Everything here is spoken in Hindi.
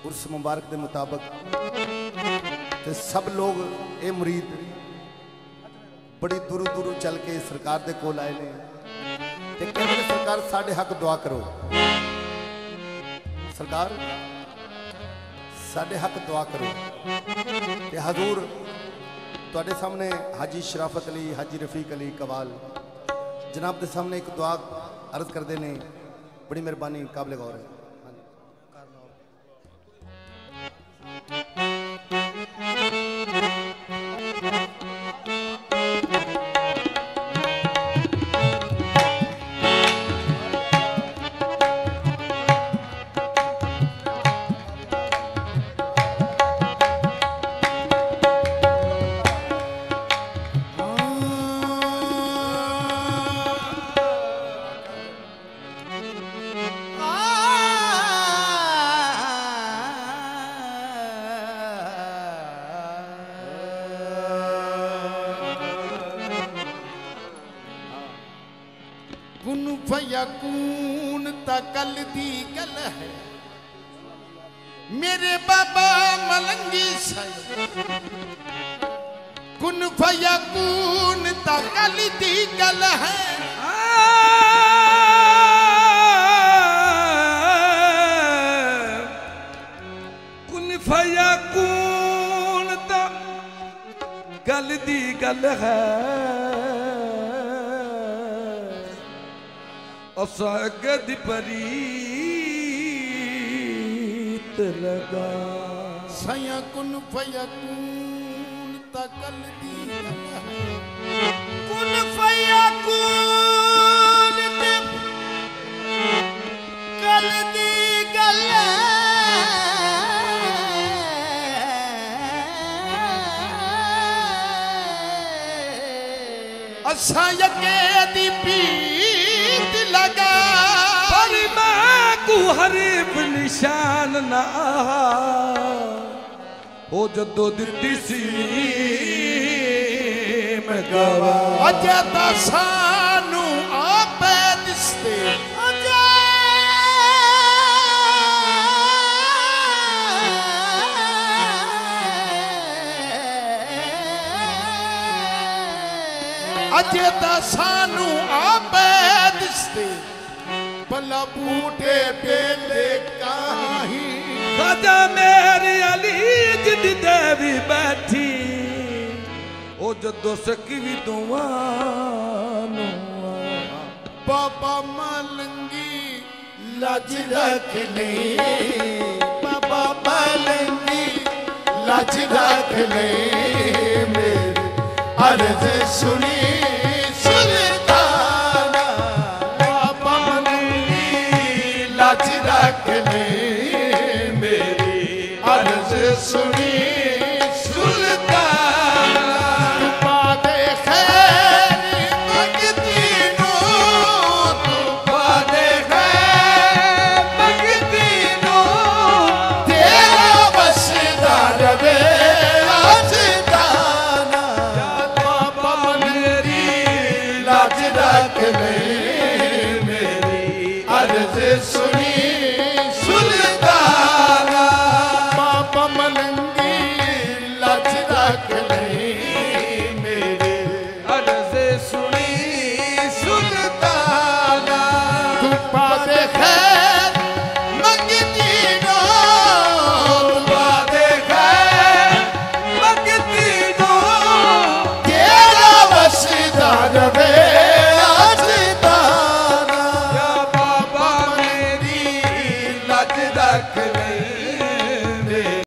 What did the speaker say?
उर्स मुबारक के मुताबिक ते सब लोग ये मुरीद बड़ी दूर दूर चल के सरकार दे कोल आए ने ते कहंदे सरकार साडे हक दुआ करो, सरकार साडे हक दुआ करो। ते हजूर तुहाडे सामने हाजी शराफत अली, हाजी रफीक अली कवाल जनाब के सामने एक दुआ अर्ज करते हैं। बड़ी मेहरबानी, काबिल गौर है। कुन फयकून तकल दी गल है मेरे बाबा मलंगी साई। कुन फयकून तकल दी गल है कुन फयकून तकल दी गल है असा गद परीत लगा सया। कुन फयकून तकल दी गल है कुन फयकून तकल दी गल असा यके दी पीत लगा पर मैं को हरीफ निशान ना हो जदो दिती सी मैं गवा अजे ता सानू आपे दिसते अजे ता सानू आपे दिसते भला बूटे बेले काही राजा मेरी अली जिदी देवी बैठी ओ जदो सकी भी दुआनो बाबा मलंगी लाज रख ले बाबा मलंगी लाज रख ले मेरी अर्ज सुनी सुल्ताना बाबा मलंगी लाज रख ले मेरी अर्ज सुनी